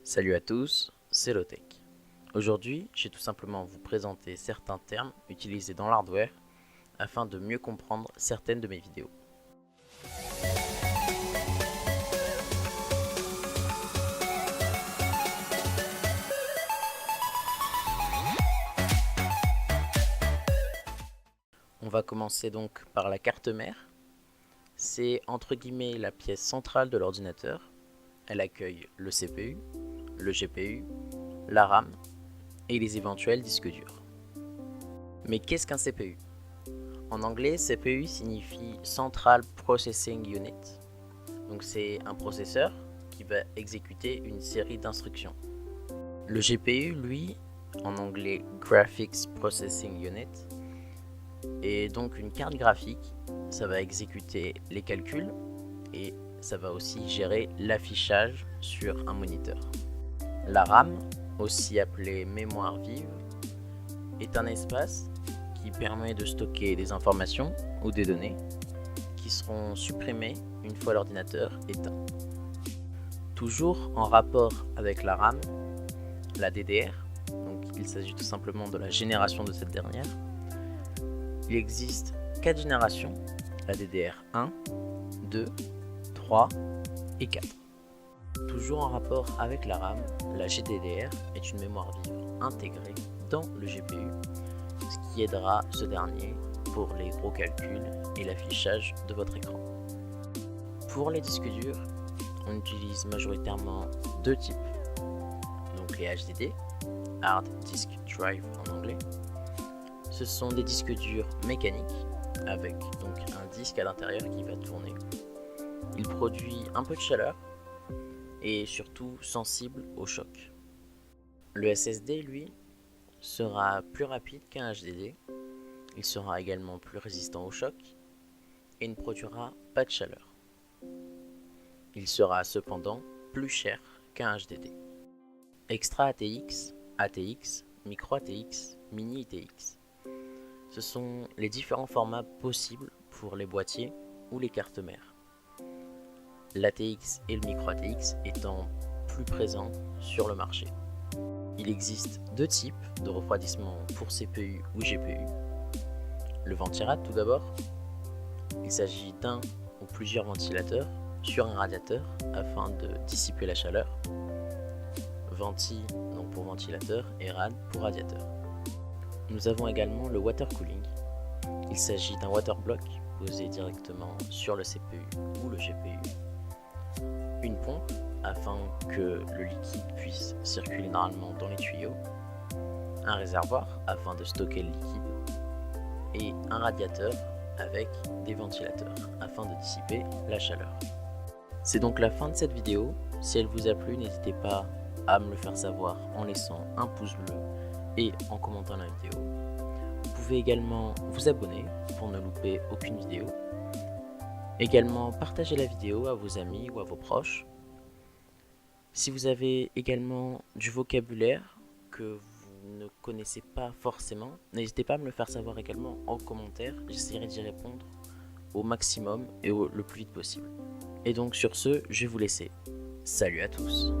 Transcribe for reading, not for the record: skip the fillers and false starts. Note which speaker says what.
Speaker 1: Salut à tous, c'est Lotech. Aujourd'hui, je vais tout simplement vous présenter certains termes utilisés dans l'hardware afin de mieux comprendre certaines de mes vidéos. On va commencer donc par la carte mère. C'est entre guillemets la pièce centrale de l'ordinateur. Elle accueille le CPU, le GPU, la RAM et les éventuels disques durs. Mais qu'est-ce qu'un CPU? En anglais, CPU signifie Central Processing Unit. Donc c'est un processeur qui va exécuter une série d'instructions. Le GPU, lui, en anglais Graphics Processing Unit, est donc une carte graphique. Ça va exécuter les calculs et ça va aussi gérer l'affichage sur un moniteur. La RAM, aussi appelée mémoire vive, est un espace qui permet de stocker des informations ou des données qui seront supprimées une fois l'ordinateur éteint. Toujours en rapport avec la RAM, la DDR, donc il s'agit tout simplement de la génération de cette dernière. Il existe 4 générations, la DDR 1, 2, 3 et 4. Toujours en rapport avec la RAM, la GDDR est une mémoire vive intégrée dans le GPU, ce qui aidera ce dernier pour les gros calculs et l'affichage de votre écran. Pour les disques durs, on utilise majoritairement deux types, donc les HDD, Hard Disk Drive en anglais. Ce sont des disques durs mécaniques avec donc un disque à l'intérieur qui va tourner. Il produit un peu de chaleur et surtout sensible au choc. Le SSD, lui, sera plus rapide qu'un HDD. Il sera également plus résistant au choc et ne produira pas de chaleur. Il sera cependant plus cher qu'un HDD. Extra ATX, ATX, Micro ATX, Mini ITX. Ce sont les différents formats possibles pour les boîtiers ou les cartes mères. L'ATX et le Micro ATX étant plus présents sur le marché. Il existe deux types de refroidissement pour CPU ou GPU. Le ventirad tout d'abord. Il s'agit d'un ou plusieurs ventilateurs sur un radiateur afin de dissiper la chaleur. Venti donc pour ventilateur et rad pour radiateur. Nous avons également le water cooling. Il s'agit d'un water block posé directement sur le CPU ou le GPU. Une pompe afin que le liquide puisse circuler normalement dans les tuyaux. Un réservoir afin de stocker le liquide. Et un radiateur avec des ventilateurs afin de dissiper la chaleur. C'est donc la fin de cette vidéo. Si elle vous a plu, n'hésitez pas à me le faire savoir en laissant un pouce bleu et en commentant la vidéo. Vous pouvez également vous abonner pour ne louper aucune vidéo. Également partager la vidéo à vos amis ou à vos proches. Si vous avez également du vocabulaire que vous ne connaissez pas forcément, n'hésitez pas à me le faire savoir également en commentaire. J'essaierai d'y répondre au maximum et le plus vite possible. Et donc sur ce, je vais vous laisser. Salut à tous!